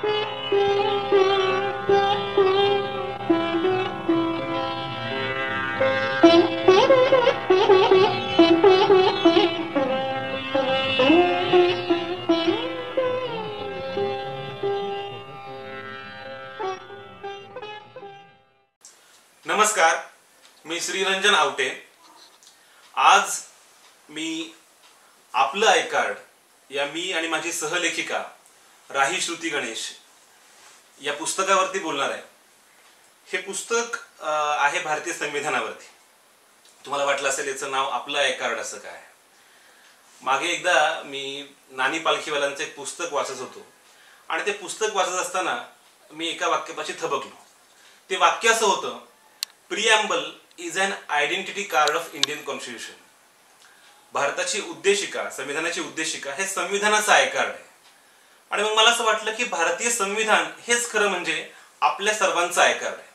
नमस्कार, मी श्रीरंजन आवटे। आज मी आपलं आय कार्ड या मी आणि माझी सहलेखिका राही श्रुती गणेश या पुस्तकावरती बोलणार आहे। हे पुस्तक आहे भारतीय संविधानावरती। तुम्हाला वाटलं असेल याचं नाव आपलं आय कार्ड असं काय। मागे एकदा मी नानी पालखीवाल्यांचं एक पुस्तक वाचत होतो आणि ते पुस्तक वाचत असताना मी एका वाक्यापाशी थबकलो। ते वाक्य असं होतं, preamble is an identity card of Indian constitution. भारताची उद्देशिका, संविधानाची उद्देशिका हे संविधानाचं आय कार्ड आहे। आणि मग मला असं वाटलं की भारतीय संविधान हेच खरं म्हणजे आपल्या सर्वांचं आय कार्ड आहे।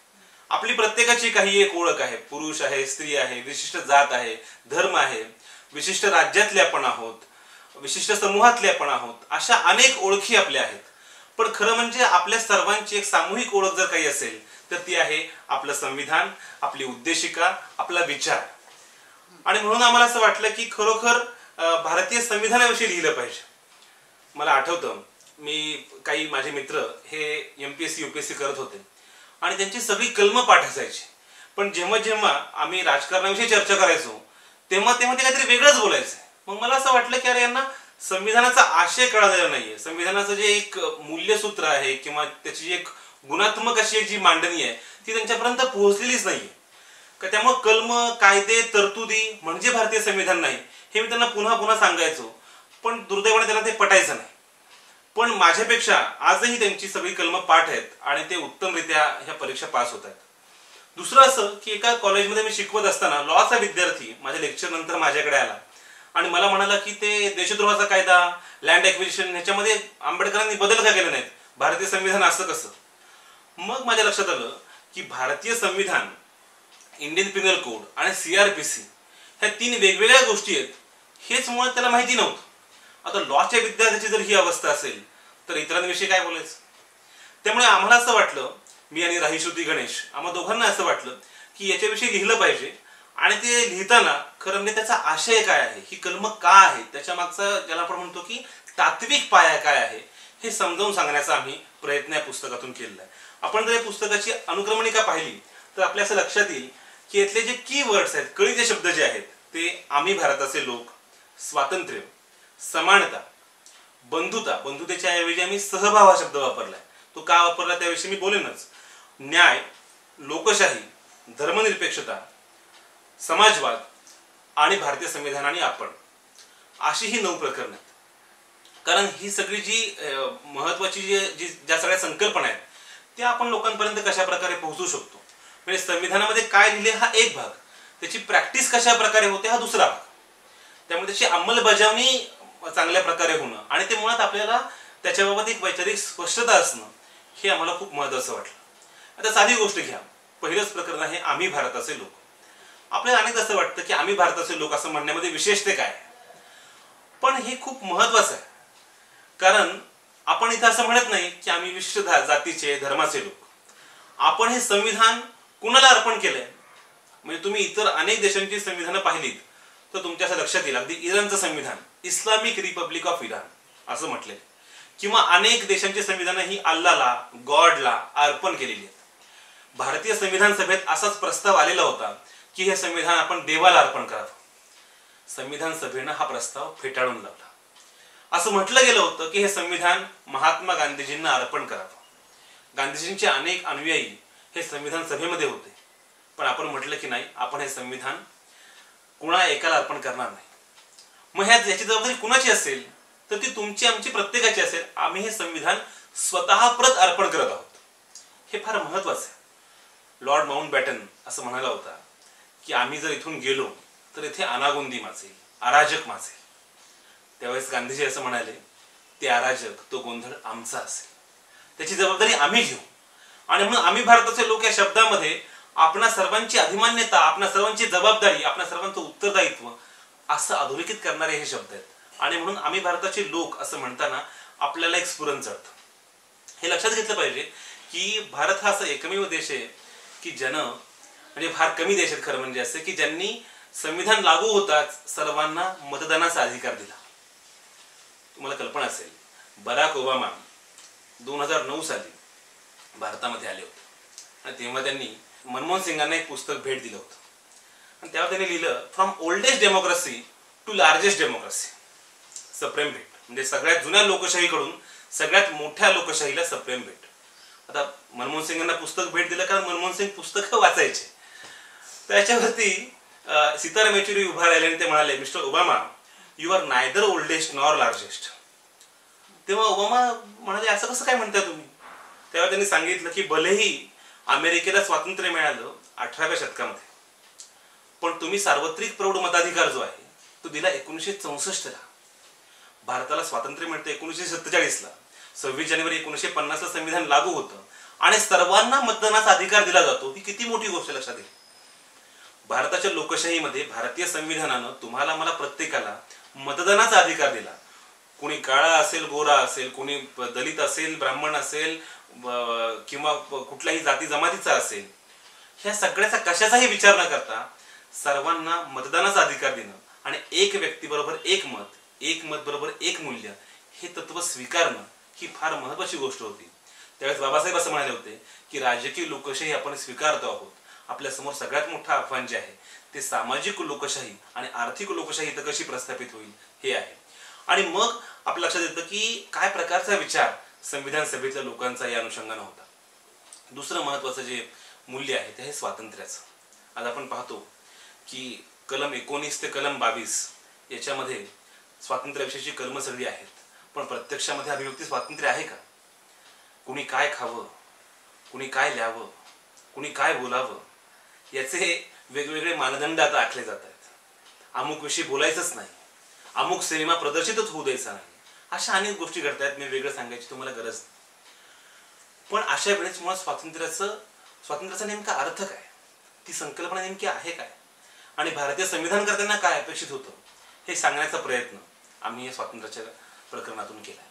आपली प्रत्येकाची काही एक ओळख आहे, पुरुष आहे, स्त्री आहे, विशिष्ट जात आहे, धर्म आहे, विशिष्ट राज्यातले आपण आहोत, विशिष्ट समूहातले आपण आहोत, अशा अनेक ओळखी आपल्या आहेत। पण खरं म्हणजे आपल्या सर्वांची एक सामूहिक ओळख जर काही असेल तर ती आहे आपलं संविधान, आपली उद्देशिका, आपला विचार। आणि म्हणून आम्हाला असं वाटलं की खरोखर भारतीय संविधानाविषयी लिहिलं पाहिजे। मला आठवतं, मी काही माझे मित्र हे MPSC UPSC करत होते आणि त्यांची सगळी कलमं पाठ असायची। पण जेव्हा जेव्हा आम्ही राजकारणाविषयी चर्चा करायचो तेव्हा ते काहीतरी वेगळंच बोलायचं। मग मला असं वाटलं की अरे यांना संविधानाचा आशय कळालेला नाहीये। संविधानाचं जे एक मूल्यसूत्र आहे किंवा त्याची एक गुणात्मक अशी एक जी मांडणी आहे ती त्यांच्यापर्यंत पोहोचलेलीच नाहीये। त्यामुळे कलम, कायदे, तरतुदी म्हणजे भारतीय संविधान नाही हे मी त्यांना पुन्हा पुन्हा सांगायचो, पण दुर्दैवाने त्यांना ते पटायचं नाही। पण माझ्यापेक्षा आजही त्यांची सगळी कलम पाठ आहेत आणि ते उत्तमरित्या ह्या परीक्षा पास होत आहेत। दुसरं असं की एका कॉलेजमध्ये मी शिकवत असताना लॉचा विद्यार्थी माझ्या लेक्चर नंतर माझ्याकडे आला आणि मला म्हणाला की ते देशद्रोहाचा कायदा, लँड ॲक्विजिशन ह्याच्यामध्ये आंबेडकरांनी बदल का केले नाहीत, भारतीय संविधान असं कसं। मग माझ्या लक्षात आलं की भारतीय संविधान, इंडियन पिनल कोड आणि CRPC ह्या तीन वेगवेगळ्या गोष्टी आहेत हेच मुळात त्याला माहिती नव्हतं। आता लॉच्या विद्यार्थ्याची जर ही अवस्था असेल तर इतरांविषयी काय बोलायचं। त्यामुळे आम्हाला असं वाटलं, मी आणि राही श्रुती गणेश आम्हा दोघांना असं वाटलं की याच्याविषयी लिहिलं पाहिजे आणि ते लिहिताना खरं म्हणजे त्याचा आशय काय आहे, ही कलम का आहे, त्याच्या मागचा ज्याला आपण म्हणतो की तात्विक पाया काय आहे हे समजावून सांगण्याचा आम्ही प्रयत्न या पुस्तकातून केलेला आहे। आपण जर या पुस्तकाची अनुक्रमणिका पाहिली तर आपल्या असं लक्षात येईल की यातले जे की वर्ड्स आहेत, कळीचे शब्द जे आहेत ते आम्ही भारताचे लोक, स्वातंत्र्य, समानता, बंधुता, बंधुतेच्या ऐवजी आम्ही सहभाव हा शब्द वापरलाय। तो का वापरला त्याविषयी मी बोलेनच। न्याय, लोकशाही, धर्मनिरपेक्षता, समाजवाद आणि भारतीय संविधान आणि आपण, अशी ही 9 प्रकरणं आहेत। कारण ही सगळी जी महत्वाची ज्या सगळ्या संकल्पना आहेत त्या आपण लोकांपर्यंत कशा प्रकारे पोहोचू शकतो, म्हणजे संविधानामध्ये काय लिहिले हा एक भाग, त्याची प्रॅक्टिस कशा प्रकारे होते हा दुसरा भाग। त्यामुळे त्याची अंमलबजावणी चांगल्या प्रकारे होणं आणि ते मुळात आपल्याला त्याच्याबाबत एक वैचारिक स्पष्टता असणं हे आम्हाला खूप महत्त्वाचं वाटलं। आता साधी गोष्ट घ्या, पहिलंच प्रकरण आहे आम्ही भारताचे लोक। आपल्याला अनेक असं वाटतं की आम्ही भारताचे लोक असं म्हणण्यामध्ये विशेषते काय, पण हे खूप महत्त्वाचं आहे। कारण आपण इथं असं म्हणत नाही की आम्ही विशिष्ट जातीचे, धर्माचे लोक। आपण हे संविधान कुणाला अर्पण केलंय, म्हणजे तुम्ही इतर अनेक देशांची संविधानं पाहिलीत तर तुमच्या असं लक्षात येईल, अगदी इराणचं संविधान इस्लामिक रिपब्लिक ऑफ इराण असं म्हटलंय, किंवा अनेक देशांची संविधानं ही अल्लाला, गॉडला अर्पण केलेली आहेत। भारतीय संविधान सभेत असाच प्रस्ताव आलेला होता की हे संविधान आपण देवाला अर्पण करावं। संविधान सभेनं हा प्रस्ताव फेटाळून लावला। असं म्हटलं गेलं होतं की हे संविधान महात्मा गांधीजींना अर्पण करावं। गांधीजींचे अनेक अनुयायी हे संविधान सभेमध्ये होते, पण आपण म्हटलं की नाही, आपण हे संविधान कुणा एकाला अर्पण करणार नाही। मग याची जबाबदारी कुणाची असेल तर ती तुमची, आमची, प्रत्येकाची असेल। आम्ही हे संविधान स्वतः परत अर्पण करत आहोत, हे फार महत्वाचं आहे। लॉर्ड माउंटबॅटन असं म्हणाला होता की आम्ही जर इथून गेलो तर इथे अनागोंदी माजेल, अराजक माजेल। त्यावेळेस गांधीजी असं म्हणाले, ते अराजक, तो गोंधळ आमचा असेल, त्याची जबाबदारी आम्ही घेऊ। आणि म्हणून आम्ही भारताचे लोक या शब्दामध्ये आपणा सर्वांची अधिमान्यता, आपणा सर्वांची जबाबदारी, आपणा सर्वांचं उत्तरदायित्व असं अधोरेखित करणारे हे शब्द आहेत। आणि म्हणून आम्ही भारताचे लोक असं म्हणताना आपल्याला एक स्फुरण चढतं। हे लक्षात घेतलं पाहिजे की भारत हा असा एकमेव देश आहे की ज्यानं, म्हणजे फार कमी देश आहेत खरं म्हणजे असे, की ज्यांनी संविधान लागू होताच सर्वांना मतदानाचा अधिकार दिला. तुम्हाला कल्पना असेल, बराक ओबामा 2009 साली भारतामध्ये आले होते आणि तेव्हा त्यांनी मनमोहन सिंगांना एक पुस्तक भेट दिलं होतं आणि त्यावर त्यांनी लिहिलं, from oldest democracy to largest democracy, सप्रेम भेट. म्हणजे सगळ्यात जुन्या लोकशाहीकडून सगळ्यात मोठ्या लोकशाहीला सप्रेम भेट. आता मनमोहन सिंगांना पुस्तक भेट दिलं कारण मनमोहन सिंग पुस्तकं वाचायचे. त्याच्यावरती सीताराम येचुरी उभा राहिले आणि ते म्हणाले, mister Obama, you are neither oldest nor largest. तेव्हा ओबामा म्हणाले, असं कसं काय म्हणताय तुम्ही? तेव्हा त्यांनी सांगितलं की भलेही अमेरिकेला स्वातंत्र्य मिळालं 18व्या शतकामध्ये, पण तुम्ही सार्वत्रिक प्रौढ मताधिकार जो आहे तो दिला 1964 ला. भारताला स्वातंत्र्य मिळतं 1947 ला, 26 जानेवारी 1950 ला संविधान लागू होतं आणि सर्वांना मतदानाचा अधिकार दिला जातो. ही किती मोठी गोष्ट लक्षात घ्या. भारताच्या लोकशाहीमध्ये भारतीय संविधानानं तुम्हाला मला प्रत्येकाला मतदानाचा अधिकार दिला. कोणी काळा असेल, गोरा असेल, कोणी दलित असेल, ब्राह्मण असेल किंवा कुठल्याही जाती जमातीचा असेल, ह्या सगळ्याचा कशाचाही विचार न करता सर्वांना मतदानाचा अधिकार देणं आणि एक व्यक्ती बरोबर एक मत, एक मत बरोबर एक मूल्य, हे तत्व स्वीकारणं ही फार महत्वाची गोष्ट होती. त्यावेळेस बाबासाहेब असं म्हणाले होते की राजकीय लोकशाही आपण स्वीकारतो आहोत, आपल्या समोर सगळ्यात मोठं आव्हान जे आहे ते सामाजिक लोकशाही आणि आर्थिक लोकशाही तर कशी प्रस्थापित होईल हे आहे. आणि मग आपल्या लक्षात येतं की काय प्रकारचा विचार संविधान सभेतल्या लोकांचा या अनुषंगाने होता. दुसरं महत्वाचं जे मूल्य आहे ते आहे स्वातंत्र्याचं. आज आपण पाहतो की कलम 19 ते कलम 22 याच्यामध्ये स्वातंत्र्याविषयीची कलम सगळी आहेत, पण प्रत्यक्षामध्ये अभिव्यक्ती स्वातंत्र्य आहे का? कुणी काय खावं, कुणी काय लिहावं, कुणी काय बोलावं, याचे वेगवेगळे मानदंड आता आखले जात आहेत. अमुक विषयी बोलायचंच नाही, अमुक सिनेमा प्रदर्शितच होऊ द्यायचा नाही, अशा अनेक गोष्टी घडतायत. मी वेगळं सांगायची तुम्हाला गरज नाही. पण अशा वेळेस मुळात स्वातंत्र्याचा नेमका अर्थ काय, ती संकल्पना नेमकी आहे काय आणि भारतीय संविधानकर्त्यांना काय अपेक्षित होतं हे सांगण्याचा प्रयत्न आम्ही या स्वातंत्र्याच्या प्रकरणातून केला.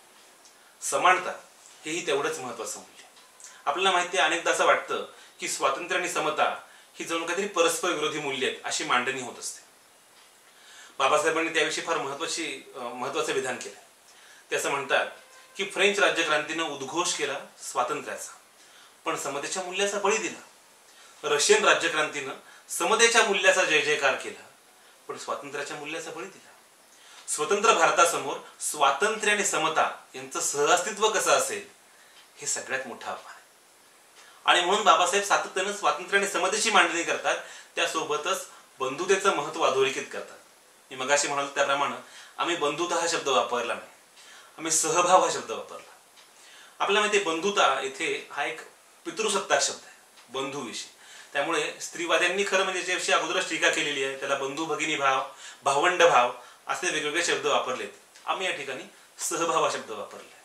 समानता हेही तेवढंच महत्वाचं मूल्य. आपल्याला माहिती आहे, अनेकदा असं वाटतं की स्वातंत्र्य आणि समता ही जणू काहीतरी परस्पर विरोधी मूल्य आहेत अशी मांडणी होत असते. बाबासाहेबांनी त्याविषयी फार महत्वाचं विधान केलं. ते असं म्हणतात की फ्रेंच राज्यक्रांतीनं उद्घोष केला स्वातंत्र्याचा, पण समतेच्या मूल्याचा बळी दिला. रशियन राज्यक्रांतीनं समतेच्या मूल्याचा जय जयकार केला, पण स्वातंत्र्याच्या मूल्याचा बळी दिला. स्वतंत्र भारतासमोर स्वातंत्र्य आणि समता यांचं सहअस्तित्व कसं असेल हे सगळ्यात मोठं आव्हान आहे. आणि म्हणून बाबासाहेब सातत्यानं स्वातंत्र्य आणि समतेची मांडणी करतात, त्यासोबतच बंधुतेचं महत्व अधोरेखित करतात. मी मगाशी म्हणालो त्याप्रमाणे आम्ही बंधुता हा शब्द वापरला नाही, आम्ही सहभाव हा शब्द वापरला. आपल्याला माहिती आहे बंधुता इथे हा एक पितृसत्ताक शब्द आहे, बंधूविषयी. त्यामुळे स्त्रीवाद्यांनी खरं म्हणजे ज्याविषयी अगोदरच टीका केलेली आहे त्याला बंधू भगिनी भाव, भावंड भाव असे वेगवेगळे शब्द वापरलेत. आम्ही या ठिकाणी सहभाव हा शब्द वापरला.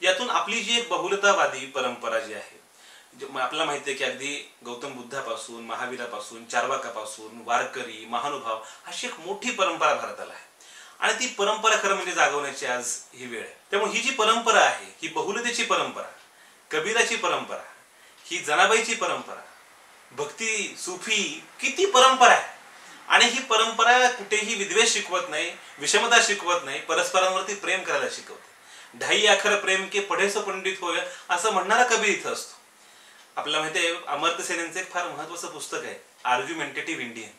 यातून आपली जी एक बहुलतावादी परंपरा जी आहे, आपल्याला माहिती आहे की अगदी गौतम बुद्धापासून, महावीरापासून, चार्वाकापासून, वारकरी, महानुभाव अशी एक मोठी परंपरा भारताला आहे आणि ती परंपरा खरं म्हणजे जागवण्याची आज ही वेळ आहे. त्यामुळे ही जी परंपरा आहे ही बहुलतेची परंपरा, कबीराची परंपरा, ही जनाबाईची परंपरा, भक्ती, सुफी, किती परंपरा आहे. आणि ही परंपरा कुठेही विद्वेष शिकवत नाही, विषमता शिकवत नाही, परस्परांवरती प्रेम करायला शिकवते. ढाई आखर प्रेम के पढे सो पंडित होय असं म्हणणारा कबीर इथं असतो. आपल्याला माहिती आहे अमर्त्य सेन यांचं एक फार महत्वाचं पुस्तक आहे आर्ग्युमेंटेटिव्ह इंडियन.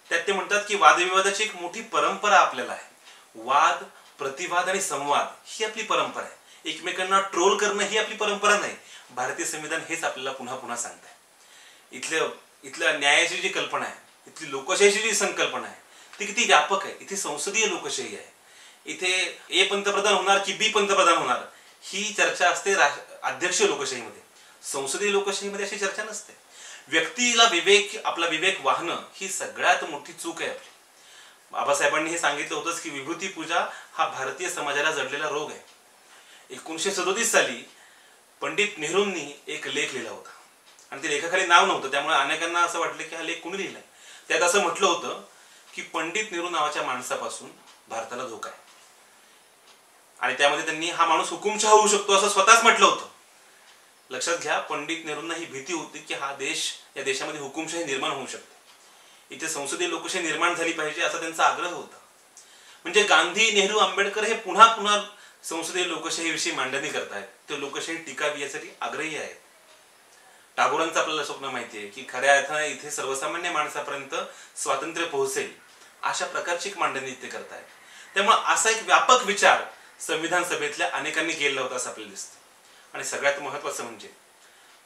त्यात ते म्हणतात की वादविवादाची एक मोठी परंपरा आपल्याला आहे. वाद, प्रतिवाद आणि संवाद ही आपली परंपरा आहे. एकमेकांना ट्रोल करणं ही आपली परंपरा नाही. भारतीय संविधान हेच आपल्याला पुन्हा पुन्हा सांगत आहे. इथल्या न्यायाची जी कल्पना आहे, इथली लोकशाहीची जी संकल्पना आहे ती किती व्यापक आहे. इथे संसदीय लोकशाही आहे. इथे ए पंतप्रधान होणार की बी पंतप्रधान होणार ही चर्चा असते अध्यक्षीय लोकशाहीमध्ये. संसदीय लोकशाहीमध्ये अशी चर्चा नसते. व्यक्तीला आपला विवेक वाहणं ही सगळ्यात मोठी चूक आहे आपली. बाबासाहेबांनी हे सांगितलं होतंच की विभूती पूजा हा भारतीय समाजाला जडलेला रोग आहे. 1937 साली पंडित नेहरूंनी एक लेख लिहिला होता आणि त्या लेखाखाली नाव नव्हतं, त्यामुळे अनेकांना असं वाटलं की हा लेख कुणी लिहिलाय. त्यात असं म्हटलं होतं की पंडित नेहरू नावाच्या माणसापासून भारताला धोका आहे आणि त्यामध्ये त्यांनी हा माणूस हुकुमशहा होऊ शकतो असं स्वतःच म्हटलं होतं. लक्षात घ्या, पंडित नेहरूंना ही भीती होती की या देशामध्ये हुकुमशाही निर्माण होऊ शकते, इथे संसदीय लोकशाही निर्माण झाली पाहिजे असा त्यांचा आग्रह होता. म्हणजे गांधी, नेहरू, आंबेडकर हे पुन्हा पुन्हा संसदीय लोकशाहीविषयी मांडणी करतायत, ते लोकशाही टिकावी यासाठी आग्रही आहेत. टागोरांचं आपल्याला स्वप्न माहिती आहे की खऱ्या अर्थाने इथे सर्वसामान्य माणसापर्यंत स्वातंत्र्य पोहोचेल अशा प्रकारची एक मांडणी ते करतायत. त्यामुळे असा एक व्यापक विचार संविधान सभेतल्या अनेकांनी केलेला होता असं आपल्याला दिसतं. आणि सगळ्यात महत्वाचं म्हणजे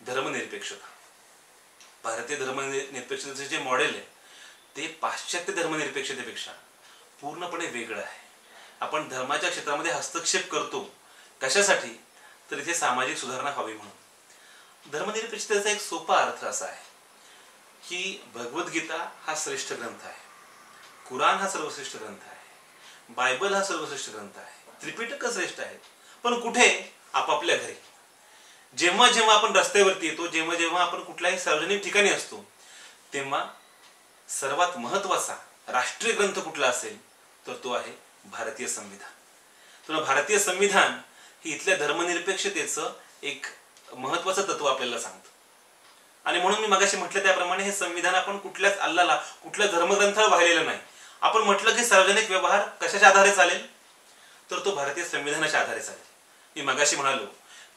धर्मनिरपेक्षता. भारतीय धर्मनिरपेक्षतेचे जे मॉडेल आहे ते पाश्चात्य धर्मनिरपेक्षतेपेक्षा पूर्णपणे वेगळं आहे. आपण धर्माच्या क्षेत्रामध्ये हस्तक्षेप करतो कशासाठी, तर इथे सामाजिक सुधारणा व्हावी म्हणून. धर्मनिरपेक्षतेचा एक सोपा अर्थ असा आहे की भगवद्गीता हा श्रेष्ठ ग्रंथ आहे, कुराण हा सर्वश्रेष्ठ ग्रंथ आहे, बायबल हा सर्वश्रेष्ठ ग्रंथ आहे, त्रिपिटक श्रेष्ठ आहेत. पण कुठे? आपापल्या घरी. जेव्हा जेव्हा आपण रस्त्यावरती येतो, जेव्हा जेव्हा आपण कुठल्याही सार्वजनिक ठिकाणी असतो, तेव्हा सर्वात महत्वाचा राष्ट्रीय ग्रंथ कुठला असेल तर तो आहे भारतीय संविधान. तर भारतीय संविधान ही इथल्या धर्मनिरपेक्षतेचं एक महत्वाचं तत्व आपल्याला सांगतं. आणि म्हणून मी मगाशी म्हटलं त्याप्रमाणे हे संविधान आपण कुठल्याच अल्लाला, कुठल्या धर्मग्रंथाला वाहिलेलं नाही. आपण म्हटलं की सार्वजनिक व्यवहार कशाच्या आधारे चालेल, तर तो भारतीय संविधानाच्या आधारे चालेल. मी मगाशी म्हणालो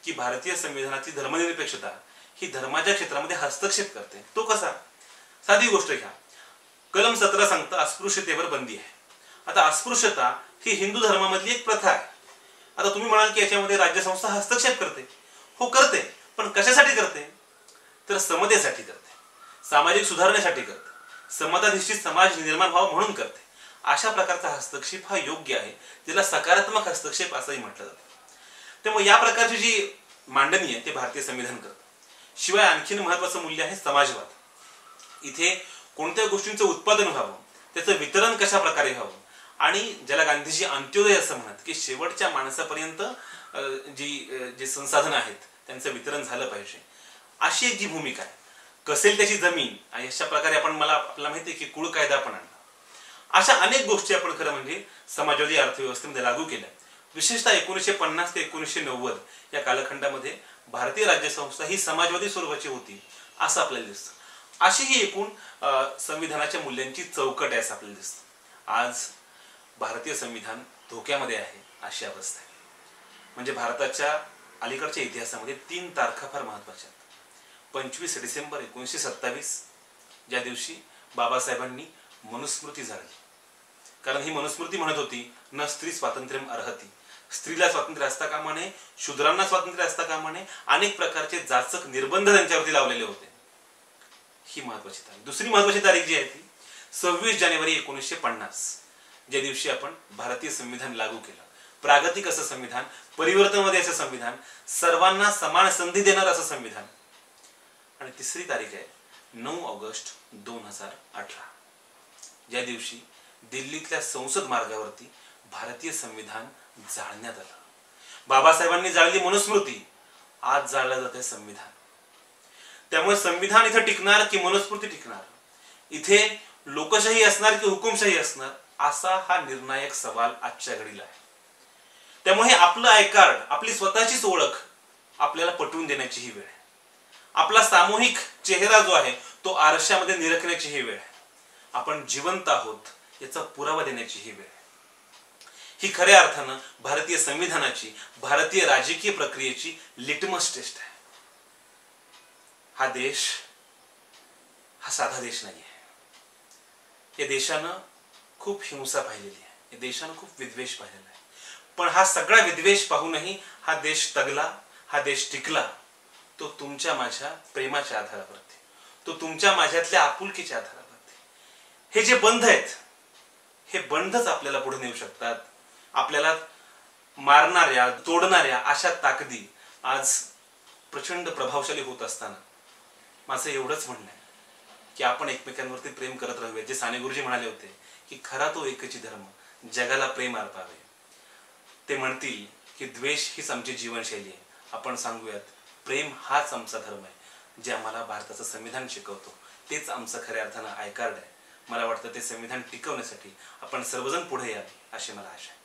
की भारतीय संविधानाची धर्मनिरपेक्षता ही धर्माच्या क्षेत्रामध्ये हस्तक्षेप करते. तो कसा? साधी गोष्ट घ्या, कलम 17 सांगतं अस्पृश्यतेवर बंदी आहे. आता अस्पृश्यता ही हिंदू धर्मामधली एक प्रथा आहे. आता तुम्ही म्हणाल की याच्यामध्ये राज्यसंस्था हस्तक्षेप करते. हो करते, पण कशासाठी करते? तर समतेसाठी करते, सामाजिक सुधारणेसाठी करते, समताधिष्ठित समाज निर्माण व्हावा म्हणून करते. अशा प्रकारचा हस्तक्षेप हा योग्य आहे, ज्याला सकारात्मक हस्तक्षेप असंही म्हटलं जातं. त्यामुळे या प्रकारची जी मांडणी आहे ते भारतीय संविधान करतं. शिवाय आणखीन महत्वाचं मूल्य आहे समाजवाद. इथे कोणत्या गोष्टींचं उत्पादन व्हावं, त्याचं वितरण कशा प्रकारे व्हावं, आणि ज्याला गांधीजी अंत्योदय असं म्हणत की शेवटच्या माणसापर्यंत जी संसाधनं आहेत त्यांचं वितरण झालं पाहिजे, अशी एक जी भूमिका आहे. कसेल त्याची जमीन, अशा प्रकारे आपल्याला माहिती आहे की कुळ कायदा आपण आणला. अशा अनेक गोष्टी आपण खरं म्हणजे समाजवादी अर्थव्यवस्थेमध्ये लागू केल्या. विशेषतः 1950 ते 1990 या कालखंडामध्ये भारतीय राज्यसंस्था ही समाजवादी स्वरूपाची होती असं आपल्याला दिसतं. अशी ही एकूण संविधानाच्या मूल्यांची चौकट आहे असं आपल्याला दिसतं. आज भारतीय संविधान धोक्यामध्ये आहे अशी अवस्था आहे. म्हणजे भारताच्या अलीकडच्या इतिहासामध्ये 3 तारखा फार महत्वाच्या आहेत. 25 डिसेंबर 1927 ज्या दिवशी बाबासाहेबांनी मनुस्मृती जाळली. कारण ही मनुस्मृती म्हणत होती न स्त्री स्वातंत्र्यम अर्हती, स्त्रीला स्वातंत्र्य असता कामा नये, शूद्रांना स्वातंत्र्य असता कामा नये, अनेक प्रकारचे जाचक निर्बंध त्यांच्यावरती लावलेले होते. ही महत्वाची तारीख. दुसरी महत्वाची तारीख जी आहे ती 26 जानेवारी 1950 ज्या दिवशी आपण भारतीय संविधान लागू केलं. प्रागतिक असं संविधान, परिवर्तनवादी असं संविधान, सर्वांना समान संधी देणार असं संविधान. आणि तिसरी तारीख आहे 9 ऑगस्ट 2018 ज्या दिवशी दिल्लीतल्या संसद मार्गावरती भारतीय संविधान जाळण्यात आलं. बाबासाहेबांनी जाळली मनुस्मृती, आज जाळलं जाते संविधान. त्यामुळे संविधान इथे टिकणार की मनुस्मृती टिकणार, इथे लोकशाही असणार की हुकुमशाही असणार, असा हा निर्णायक सवाल आजच्या घडीला आहे. त्यामुळे आपलं आय कार्ड, आपली स्वतःचीच ओळख आपल्याला पटवून देण्याची ही वेळ आहे. आपला सामूहिक चेहरा जो आहे तो आरशामध्ये निरखण्याची ही वेळ आहे. आपण जिवंत आहोत याचा पुरावा देण्याची ही वेळ आहे. ही खऱ्या अर्थानं भारतीय संविधानाची, भारतीय राजकीय प्रक्रियेची लिटमस टेस्ट आहे. हा देश हा साधा देश नाही आहे. या देशानं खूप हिंसा पाहिलेली आहे, या देशानं खूप विद्वेष पाहिलेला आहे. पण हा सगळा विद्वेष पाहूनही हा देश तगला, हा देश टिकला. तो तुमच्या माझ्या प्रेमाच्या आधारावरती, तो तुमच्या माझ्यातल्या आपुलकीच्या आधारावरती. हे जे बंध आहेत हे बंधच आपल्याला पुढे नेऊ शकतात. आपल्याला मारणाऱ्या, तोडणाऱ्या अशा ताकदी आज प्रचंड प्रभावशाली होत असताना माझं एवढंच म्हणणं आहे की आपण एकमेकांवरती प्रेम करत राहूया. जे साने गुरुजी म्हणाले होते की खरा तो एकची धर्म, जगाला प्रेम अर्पावे. ते म्हणतील की द्वेष हीच आमची जीवनशैली आहे. आपण सांगूयात प्रेम हाच आमचा धर्म आहे, जे आम्हाला भारताचं संविधान शिकवतो. तेच आमचं खऱ्या अर्थानं आय कार्ड आहे. मला वाटतं ते संविधान टिकवण्यासाठी आपण सर्वजण पुढे यावे अशी मला आशा आहे.